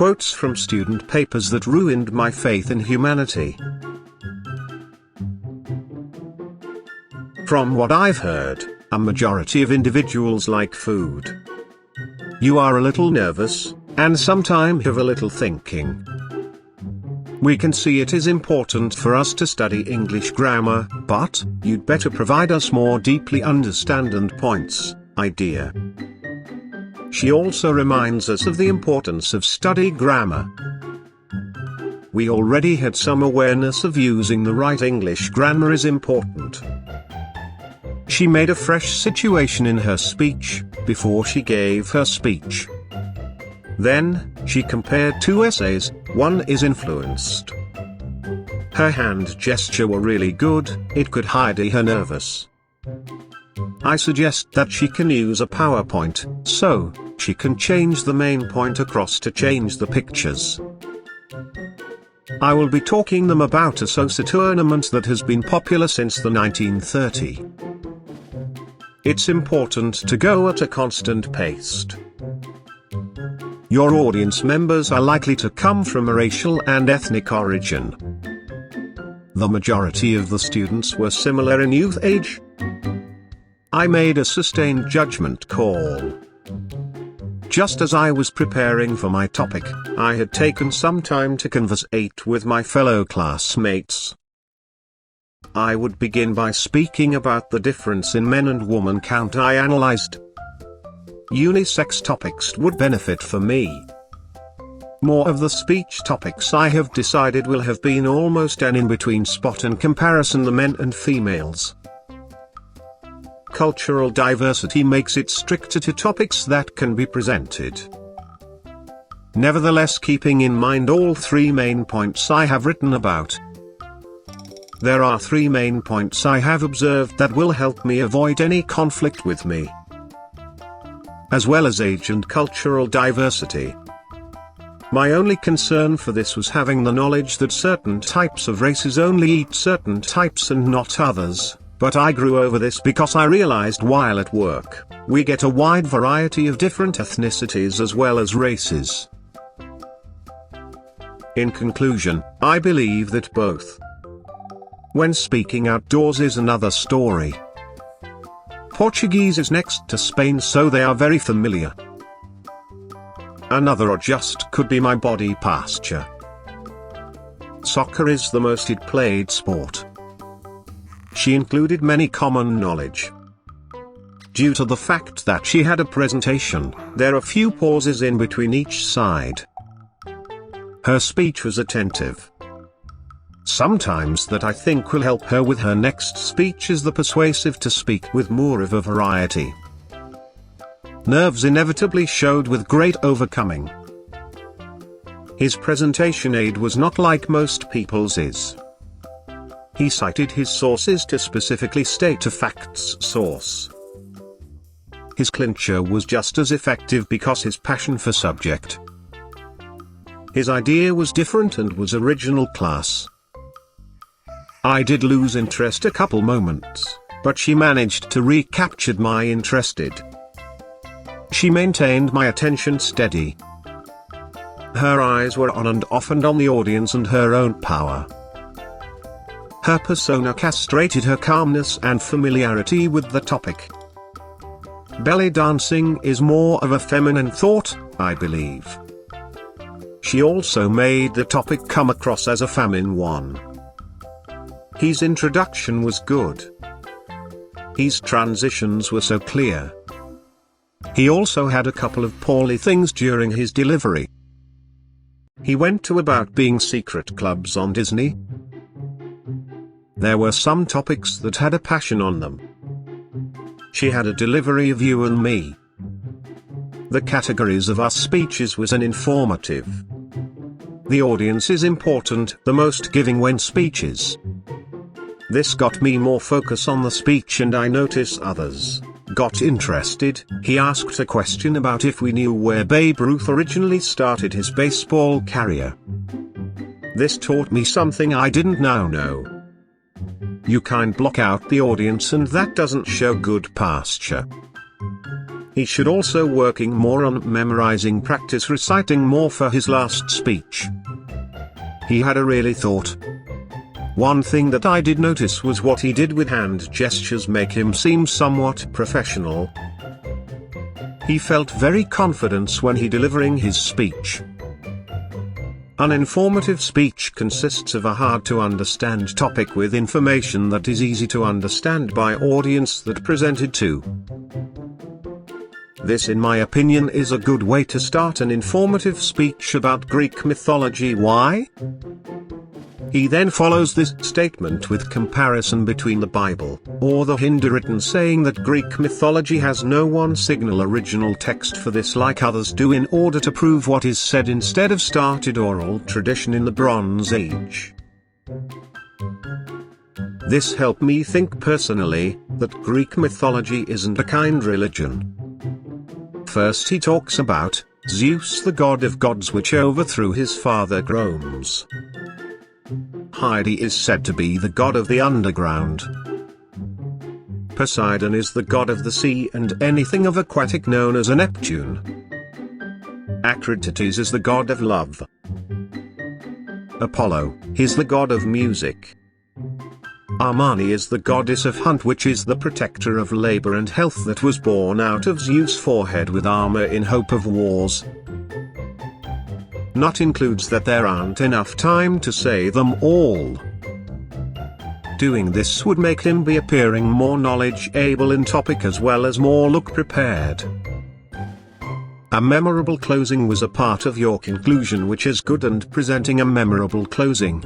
Quotes from student papers that ruined my faith in humanity. From what I've heard, a majority of individuals like food. You are a little nervous, and sometimes have a little thinking. We can see it is important for us to study English grammar, but you'd better provide us more deeply understand and points, idea. She also reminds us of the importance of study grammar. We already had some awareness of using the right English grammar is important. She made a fresh situation in her speech, before she gave her speech. Then, she compared two essays, one is influenced. Her hand gesture were really good, it could hide her nervous. I suggest that she can use a PowerPoint, so she can change the main point across to change the pictures. I will be talking them about a SOSA tournament that has been popular since the 1930s. It's important to go at a constant pace. Your audience members are likely to come from a racial and ethnic origin. The majority of the students were similar in youth age. I made a sustained judgment call. Just as I was preparing for my topic, I had taken some time to conversate with my fellow classmates. I would begin by speaking about the difference in men and woman count I analyzed. Unisex topics would benefit for me. More of the speech topics I have decided will have been almost an in-between spot in comparison the men and females. Cultural diversity makes it stricter to topics that can be presented. Nevertheless, keeping in mind all three main points I have written about. There are three main points I have observed that will help me avoid any conflict with me, as well as age and cultural diversity. My only concern for this was having the knowledge that certain types of races only eat certain types and not others, but I grew over this because I realized while at work, we get a wide variety of different ethnicities as well as races. In conclusion, I believe that both. When speaking outdoors is another story. Portuguese is next to Spain, so they are very familiar. Another or just could be my body posture. Soccer is the most played sport. She included many common knowledge. Due to the fact that she had a presentation, there are few pauses in between each side. Her speech was attentive. Sometimes that I think will help her with her next speech is the persuasive to speak with more of a variety. Nerves inevitably showed with great overcoming. His presentation aid was not like most people's is. He cited his sources to specifically state a fact's source. His clincher was just as effective because his passion for subject. His idea was different and was original class. I did lose interest a couple moments, but she managed to recapture my interested. She maintained my attention steady. Her eyes were on and off and on the audience and her own power. Her persona castrated her calmness and familiarity with the topic. Belly dancing is more of a feminine thought, I believe. She also made the topic come across as a feminine one. His introduction was good. His transitions were so clear. He also had a couple of poorly things during his delivery. He went to about being secret clubs on Disney. There were some topics that had a passion on them. She had a delivery of you and me. The categories of our speeches was an informative. The audience is important, the most giving when speeches. This got me more focus on the speech and I notice others got interested. He asked a question about if we knew where Babe Ruth originally started his baseball career. This taught me something I didn't now know. You kind block out the audience, and that doesn't show good posture. He should also working more on memorizing, practice reciting more for his last speech. He had a really thought. One thing that I did notice was what he did with hand gestures make him seem somewhat professional. He felt very confident when he delivering his speech. An informative speech consists of a hard-to-understand topic with information that is easy to understand by audience that presented to. This, in my opinion, is a good way to start an informative speech about Greek mythology. Why? He then follows this statement with comparison between the Bible, or the Hindu written saying that Greek mythology has no one single original text for this like others do, in order to prove what is said instead of started oral tradition in the Bronze Age. This helped me think personally, that Greek mythology isn't a kind religion. First he talks about Zeus, the god of gods, which overthrew his father Chronos. Hades is said to be the god of the underground. Poseidon is the god of the sea and anything of aquatic known as a Neptune. Acritides is the god of love. Apollo is the god of music. Armani is the goddess of hunt, which is the protector of labor and health, that was born out of Zeus' forehead with armor in hope of wars. Not includes that there aren't enough time to say them all. Doing this would make him be appearing more knowledgeable in topic as well as more look prepared. A memorable closing was a part of your conclusion, which is good, and presenting a memorable closing.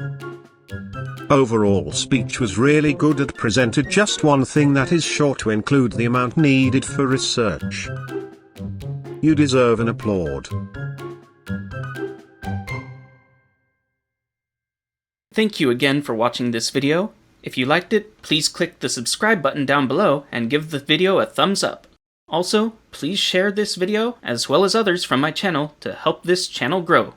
Overall speech was really good at presented, just one thing that is short to include the amount needed for research. You deserve an applaud. Thank you again for watching this video. If you liked it, please click the subscribe button down below and give the video a thumbs up. Also, please share this video as well as others from my channel to help this channel grow.